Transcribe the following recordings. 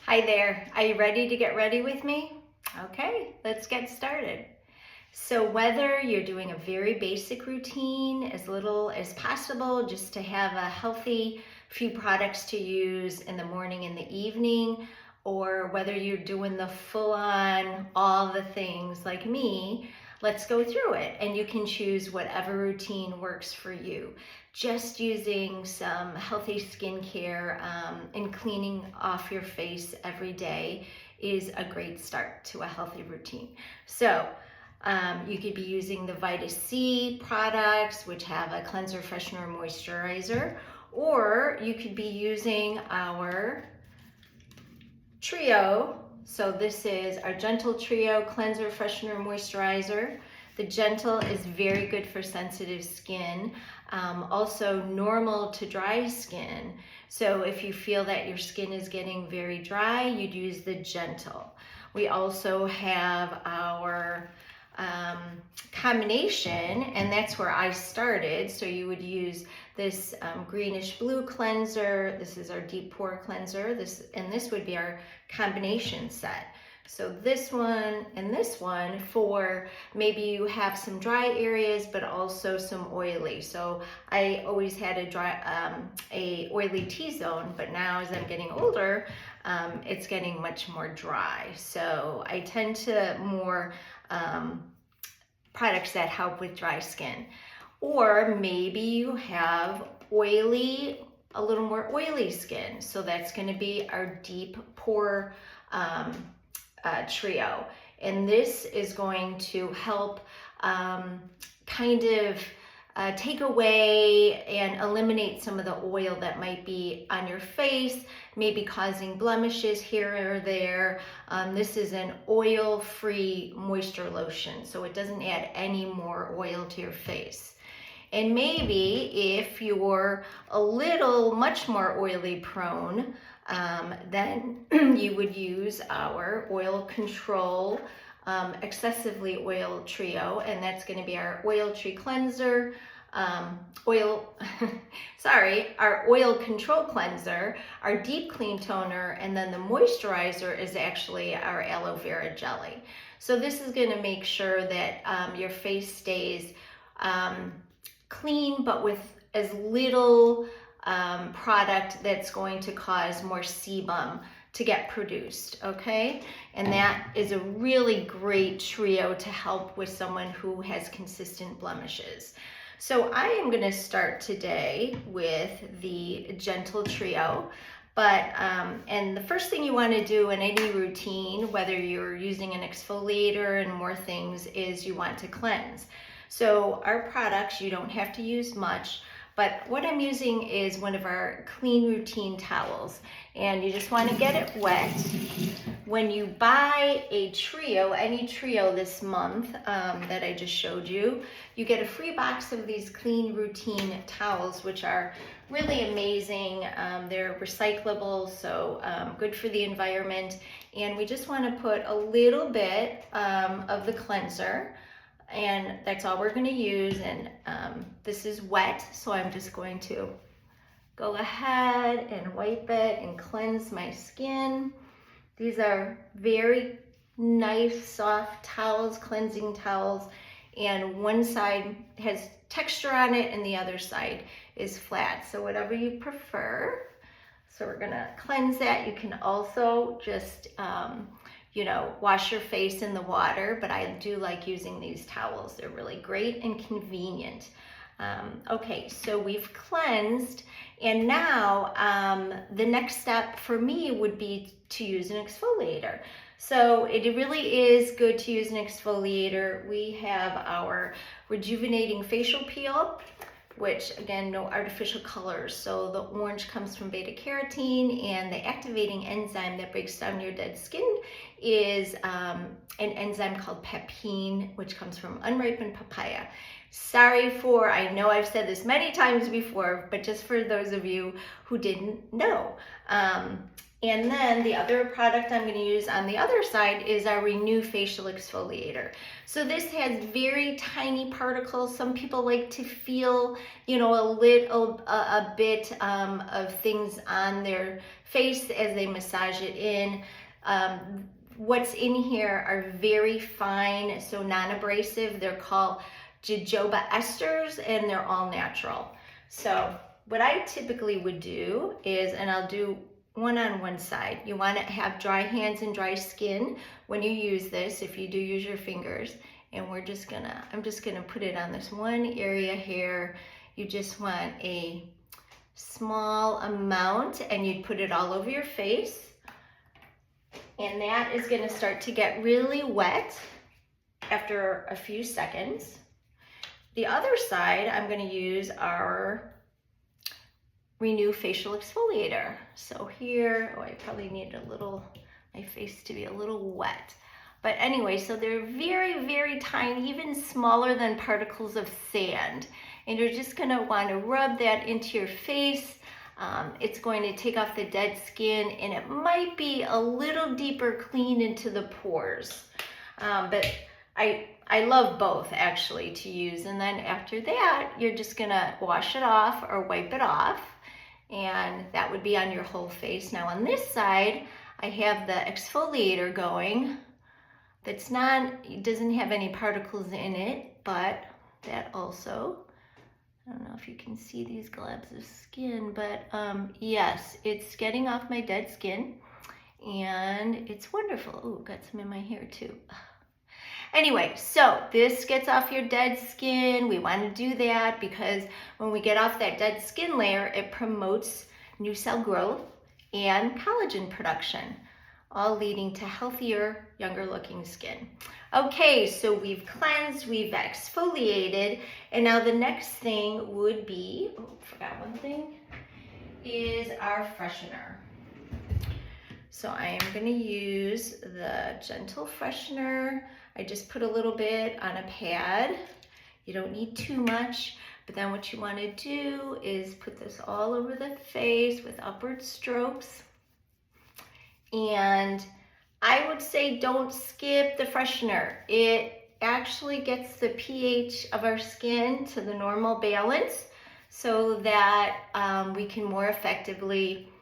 Hi there, are you ready to get ready with me? Okay, let's get started. So whether you're doing a very basic routine, as little as possible, just to have a healthy few products to use in the morning and the evening, or whether you're doing the full-on, all the things like me, let's go through it. And you can choose whatever routine works for you. Just using some healthy skincare and cleaning off your face every day is a great start to a healthy routine. So you could be using the Vita C products, which have a cleanser, freshener, moisturizer, or you could be using our Trio. So this is our Gentle Trio Cleanser, Freshener, Moisturizer. The Gentle is very good for sensitive skin, also normal to dry skin. So if you feel that your skin is getting very dry, you'd use the Gentle. We also have our combination, and that's where I started. So you would use this greenish blue cleanser. This is our deep pore cleanser. This would be our combination set. So this one and this one for maybe you have some dry areas, but also some oily. So I always had a oily T-zone, but now as I'm getting older, it's getting much more dry. So I tend to more products that help with dry skin. Or maybe you have a little more oily skin. So that's going to be our deep pore trio. And this is going to help kind of take away and eliminate some of the oil that might be on your face, maybe causing blemishes here or there. This is an oil-free moisture lotion, so it doesn't add any more oil to your face. And maybe if you're much more oily prone, then you would use our oil control excessively oil trio, and that's going to be our oil tree cleanser, our oil control cleanser, our deep clean toner, and then the moisturizer is actually our aloe vera jelly. So this is going to make sure that your face stays clean, but with as little product that's going to cause more sebum to get produced, okay? And that is a really great trio to help with someone who has consistent blemishes. So I am gonna start today with the Gentle Trio, and the first thing you wanna do in any routine, whether you're using an exfoliator and more things, is you want to cleanse. So our products, you don't have to use much, but what I'm using is one of our clean routine towels, and you just want to get it wet. When you buy a trio, any trio this month that I just showed you, you get a free box of these clean routine towels, which are really amazing. They're recyclable, so good for the environment. And we just want to put a little bit of the cleanser, and that's all we're going to use. And this is wet, so I'm just going to go ahead and wipe it and cleanse my skin. These are very nice, soft towels, cleansing towels, and one side has texture on it and the other side is flat, so whatever you prefer. So we're going to cleanse that. You can also just wash your face in the water, but I do like using these towels. They're really great and convenient. Okay, so we've cleansed, and now the next step for me would be to use an exfoliator. So it really is good to use an exfoliator. We have our rejuvenating facial peel, which again, no artificial colors. So the orange comes from beta carotene, and the activating enzyme that breaks down your dead skin is an enzyme called pepine, which comes from unripened papaya. I know I've said this many times before, but just for those of you who didn't know. And then the other product I'm going to use on the other side is our Renew Facial Exfoliator. So this has very tiny particles. Some people like to feel, you know, a bit of things on their face as they massage it in. What's in here are very fine, so non-abrasive. They're called jojoba esters, and they're all natural. So what I typically would do is, and I'll do one on one side. You want to have dry hands and dry skin when you use this, if you do use your fingers. And I'm just gonna put it on this one area here. You just want a small amount, and you'd put it all over your face. And that is gonna start to get really wet after a few seconds. The other side, I'm gonna use our Renew Facial Exfoliator. So here, I probably need my face to be a little wet. But anyway, so they're very, very tiny, even smaller than particles of sand. And you're just gonna wanna rub that into your face. It's going to take off the dead skin, and it might be a little deeper clean into the pores. But I love both actually to use. And then after that, you're just gonna wash it off or wipe it off. And that would be on your whole face. Now on this side, I have the exfoliator going. It doesn't have any particles in it, but that also, I don't know if you can see these globs of skin, but yes, it's getting off my dead skin, and it's wonderful. Oh, got some in my hair too. Anyway, so this gets off your dead skin. We want to do that because when we get off that dead skin layer, it promotes new cell growth and collagen production, all leading to healthier, younger looking skin. Okay, so we've cleansed, we've exfoliated, and now the next thing would be, forgot one thing, is our freshener. So I am going to use the gentle freshener. I just put a little bit on a pad. You don't need too much, but then what you want to do is put this all over the face with upward strokes. And I would say don't skip the freshener. It actually gets the pH of our skin to the normal balance so that we can more effectively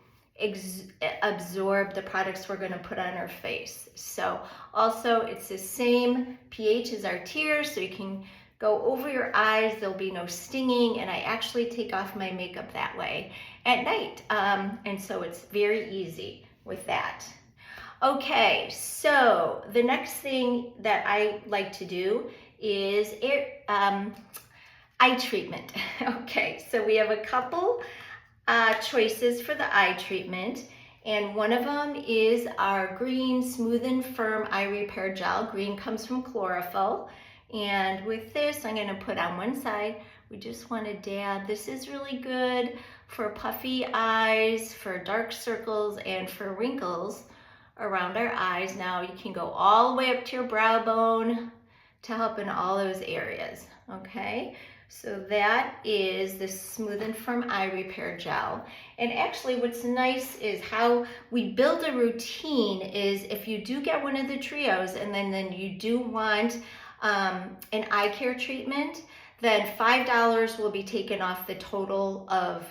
absorb the products we're going to put on our face. So also it's the same pH as our tears, so you can go over your eyes. There'll be no stinging, and I actually take off my makeup that way at night, and so it's very easy with that. Okay, so the next thing that I like to do is eye treatment. Okay, so we have a couple choices for the eye treatment, and one of them is our green smooth and firm eye repair gel. Green comes from chlorophyll, and with this I'm going to put on one side. We just want to dab. This is really good for puffy eyes, for dark circles, and for wrinkles around our eyes. Now you can go all the way up to your brow bone to help in all those areas. Okay, so that is the smooth and firm eye repair gel. And actually what's nice is how we build a routine is if you do get one of the trios and then you do want an eye care treatment, then $5 will be taken off the total of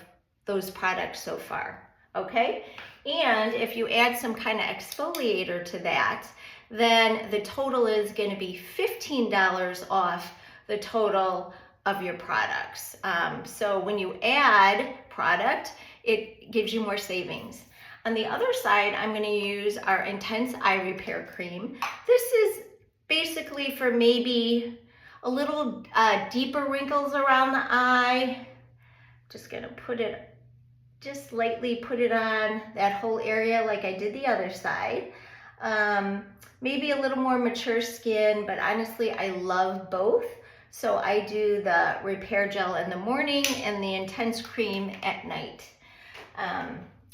those products so far. Okay, and if you add some kind of exfoliator to that, then the total is going to be $15 off the total of your products. So when you add product, it gives you more savings. On the other side, I'm going to use our Intense Eye Repair Cream. This is basically for maybe a little deeper wrinkles around the eye. Just going to put it, just lightly put it on that whole area like I did the other side. Maybe a little more mature skin, but honestly, I love both. So I do the repair gel in the morning and the intense cream at night.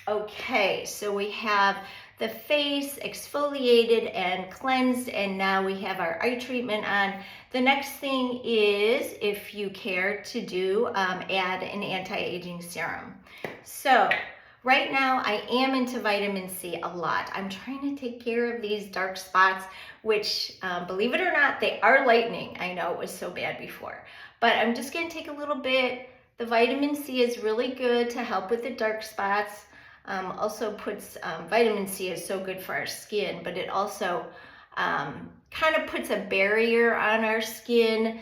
Okay, so we have the face exfoliated and cleansed, and now we have our eye treatment on. The next thing is, if you care to do, add an anti-aging serum. So Right now, I am into vitamin C a lot. I'm trying to take care of these dark spots, which, believe it or not, they are lightening. I know it was so bad before, but I'm just gonna take a little bit. The vitamin C is really good to help with the dark spots. Also puts, vitamin C is so good for our skin, but it also kind of puts a barrier on our skin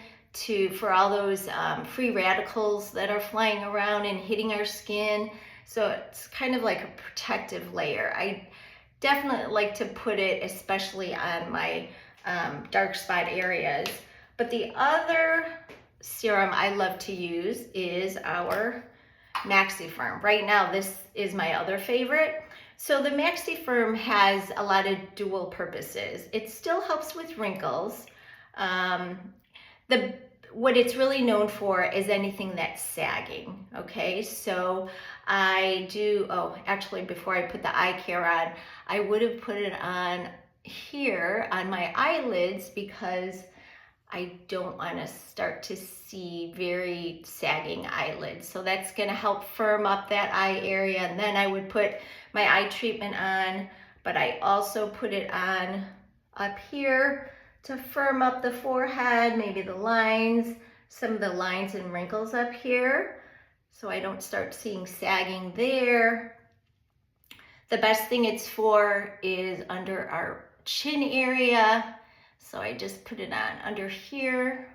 for all those free radicals that are flying around and hitting our skin. So it's kind of like a protective layer. I definitely like to put it especially on my dark spot areas. But the other serum I love to use is our Maxi-Firm. Right now, this is my other favorite. So the Maxi-Firm has a lot of dual purposes. It still helps with wrinkles. What it's really known for is anything that's sagging, okay? So I do, actually before I put the eye care on, I would have put it on here on my eyelids because I don't want to start to see very sagging eyelids. So that's going to help firm up that eye area. And then I would put my eye treatment on, but I also put it on up here to firm up the forehead, maybe the lines, some of the lines and wrinkles up here, so I don't start seeing sagging there. The best thing it's for is under our chin area. So I just put it on under here.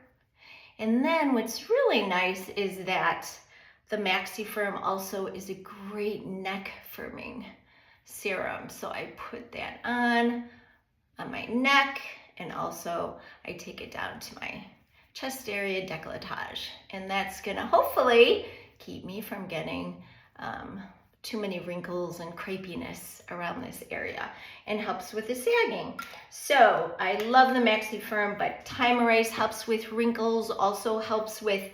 And then what's really nice is that the Maxi-Firm also is a great neck firming serum. So I put that on my neck, and also I take it down to my chest area, décolletage. And that's gonna hopefully keep me from getting too many wrinkles and crepiness around this area, and helps with the sagging. So I love the Maxi-Firm, but Time Erase helps with wrinkles, also helps with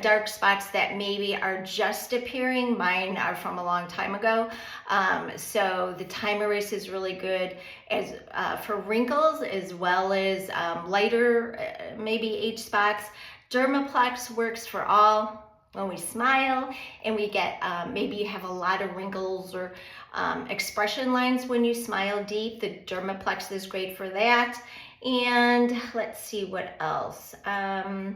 dark spots that maybe are just appearing. Mine are from a long time ago. So the Time Erase is really good as for wrinkles, as well as lighter, maybe age spots. Dermaplex works for all. When we smile and we get, maybe you have a lot of wrinkles or expression lines when you smile deep, the Dermaplex is great for that. And let's see what else. I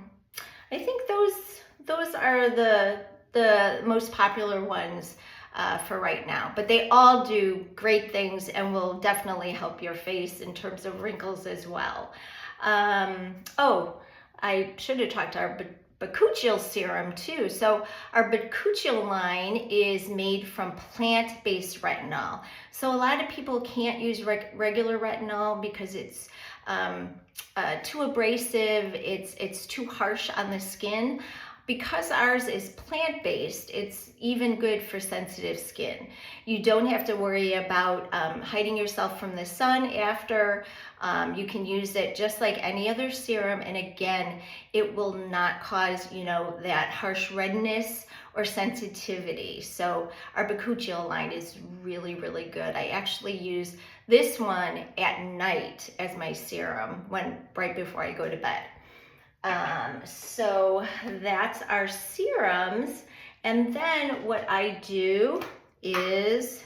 think those are the most popular ones for right now, but they all do great things and will definitely help your face in terms of wrinkles as well. I should have talked to our bakuchiol serum too. So our bakuchiol line is made from plant-based retinol. So a lot of people can't use regular retinol because it's too abrasive, it's too harsh on the skin. Because ours is plant-based, it's even good for sensitive skin. You don't have to worry about hiding yourself from the sun after. You can use it just like any other serum, and again, it will not cause, that harsh redness or sensitivity. So our bakuchiol line is really, really good. I actually use this one at night as my serum right before I go to bed. So that's our serums. And then what I do is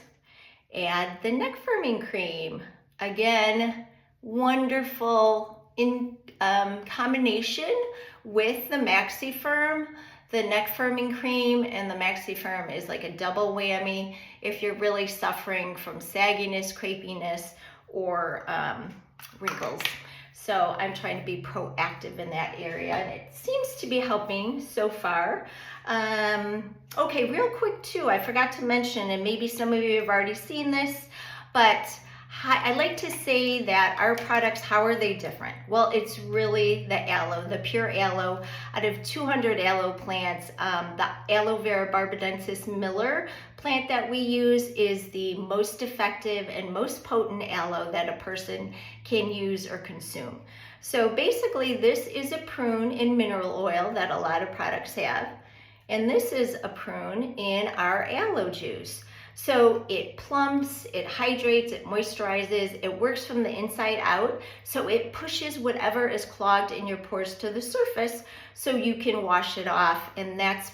add the neck firming cream. Again, wonderful in combination with the Maxi-Firm. The neck firming cream and the Maxi-Firm is like a double whammy if you're really suffering from sagginess, crepiness, or wrinkles. So I'm trying to be proactive in that area, and it seems to be helping so far. Okay, real quick too, I forgot to mention, and maybe some of you have already seen this, but I like to say that our products, how are they different? Well, it's really the aloe, the pure aloe. Out of 200 aloe plants, the aloe vera barbadensis Miller plant that we use is the most effective and most potent aloe that a person can use or consume. So basically, this is a prune in mineral oil that a lot of products have, and this is a prune in our aloe juice. So it plumps, it hydrates, it moisturizes, it works from the inside out. So it pushes whatever is clogged in your pores to the surface so you can wash it off. And that's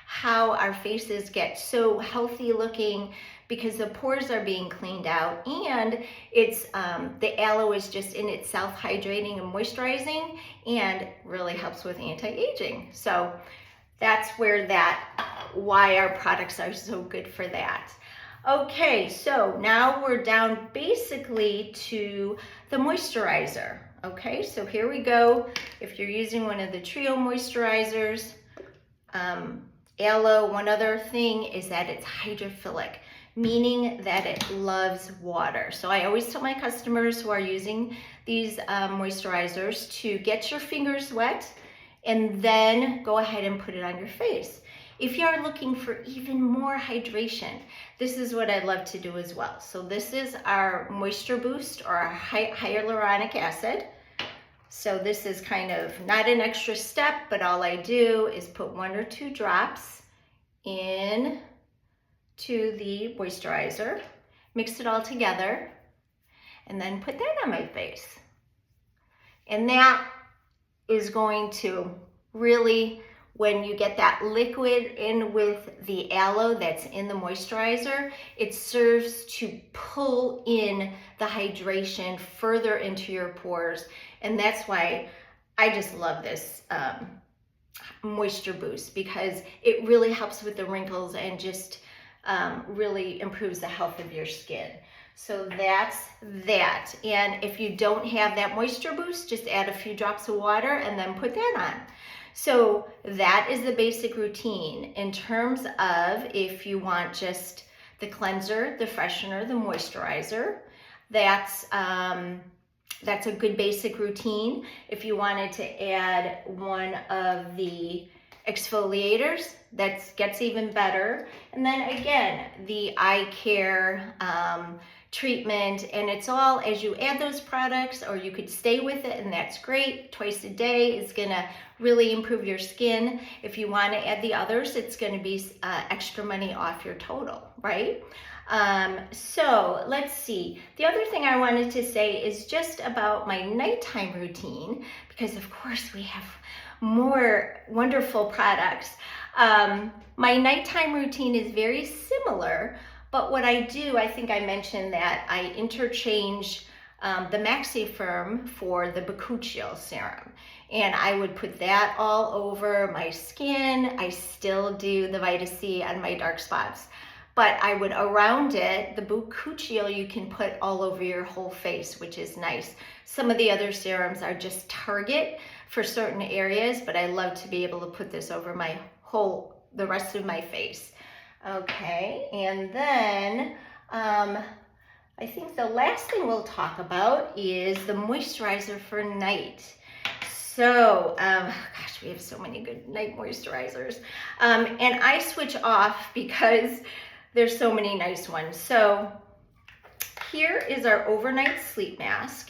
how our faces get so healthy looking, because the pores are being cleaned out, and it's the aloe is just in itself hydrating and moisturizing and really helps with anti-aging. So that's why our products are so good for that. Okay, so now we're down basically to the moisturizer. Okay, so here we go. If you're using one of the trio moisturizers, aloe, one other thing is that it's hydrophilic, meaning that it loves water. So I always tell my customers who are using these moisturizers to get your fingers wet and then go ahead and put it on your face. If you are looking for even more hydration, this is what I love to do as well. So this is our moisture boost, or our hyaluronic acid. So this is kind of not an extra step, but all I do is put 1 or 2 drops in to the moisturizer, mix it all together, and then put that on my face. And that is going to really, when you get that liquid in with the aloe that's in the moisturizer, it serves to pull in the hydration further into your pores. And that's why I just love this moisture boost, because it really helps with the wrinkles and just really improves the health of your skin. So that's that. And if you don't have that moisture boost, just add a few drops of water and then put that on. So that is the basic routine. In terms of if you want just the cleanser, the freshener, the moisturizer, that's a good basic routine. If you wanted to add one of the exfoliators, that gets even better. And then again, the eye care treatment, and it's all as you add those products, or you could stay with it, and that's great. Twice a day is gonna really improve your skin. If you want to add the others, it's going to be extra money off your total, right? So let's see. The other thing I wanted to say is just about my nighttime routine, because of course we have more wonderful products. My nighttime routine is very similar, but what I do, I think I mentioned that I interchange the MaxiFirm for the Bakuchiol serum. And I would put that all over my skin. I still do the Vita C on my dark spots. But I would, around it, the Bakuchiol you can put all over your whole face, which is nice. Some of the other serums are just target for certain areas, but I love to be able to put this over my the rest of my face. Okay, and then I think the last thing we'll talk about is the moisturizer for night. So, gosh, we have so many good night moisturizers. And I switch off because there's so many nice ones. So here is our overnight sleep mask,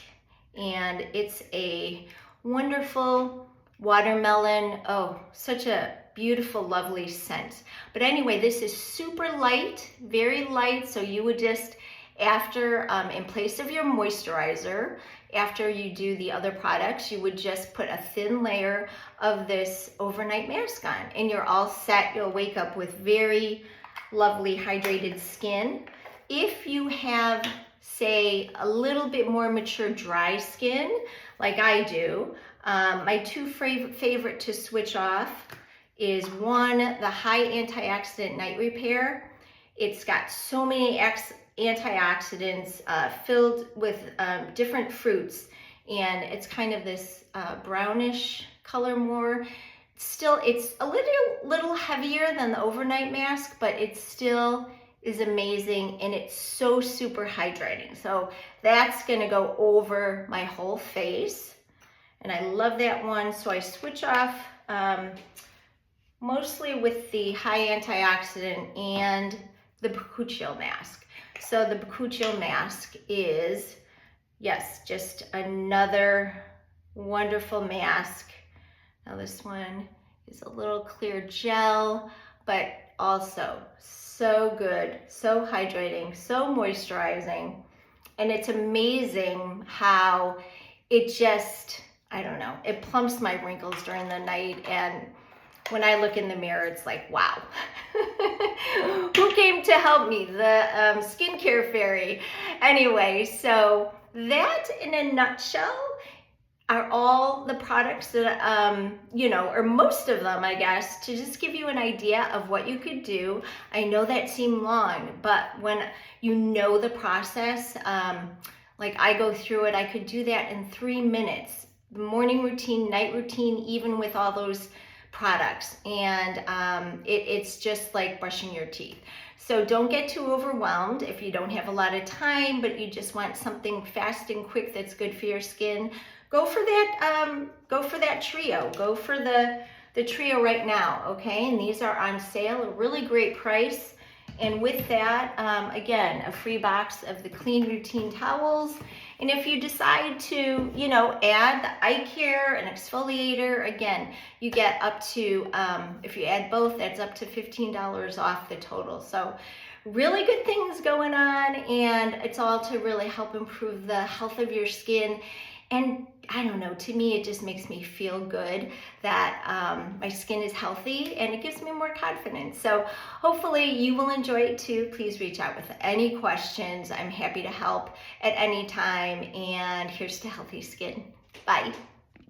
and it's a wonderful watermelon. Oh, such a beautiful, lovely scent. But anyway, this is super light, very light. So you would just, after, in place of your moisturizer, after you do the other products, you would just put a thin layer of this overnight mask on, and you're all set. You'll wake up with very lovely hydrated skin. If you have, say, a little bit more mature dry skin, like I do, my two favorite to switch off is one, the high antioxidant night repair. It's got so many antioxidants filled with different fruits, and it's kind of this brownish color more. Still, it's a little heavier than the overnight mask, but it still is amazing, and it's so super hydrating. So that's gonna go over my whole face, and I love that one. So I switch off mostly with the high antioxidant and the Bakuchiol mask. So the Bakuchiol mask is, yes, just another wonderful mask. Now this one is a little clear gel, but also so good, so hydrating, so moisturizing. And it's amazing how it just, I don't know, it plumps my wrinkles during the night, and when I look in the mirror, it's like, wow, who came to help me? The skincare fairy. Anyway, so that in a nutshell are all the products that, you know, or most of them, I guess, to just give you an idea of what you could do. I know that seemed long, but when you know the process, like I go through it, I could do that in 3 minutes. Morning routine, night routine, even with all those products. And it's just like brushing your teeth. So don't get too overwhelmed if you don't have a lot of time, but you just want something fast and quick that's good for your skin. Go for that trio. Go for the trio right now, okay? And these are on sale, a really great price. And with that, again, a free box of the Clean Routine towels. And if you decide to, you know, add the eye care and exfoliator, again, you get up to, if you add both, that's up to $15 off the total. So really good things going on, and it's all to really help improve the health of your skin. And I don't know, to me, it just makes me feel good that my skin is healthy, and it gives me more confidence. So hopefully you will enjoy it too. Please reach out with any questions. I'm happy to help at any time. And here's to healthy skin. Bye.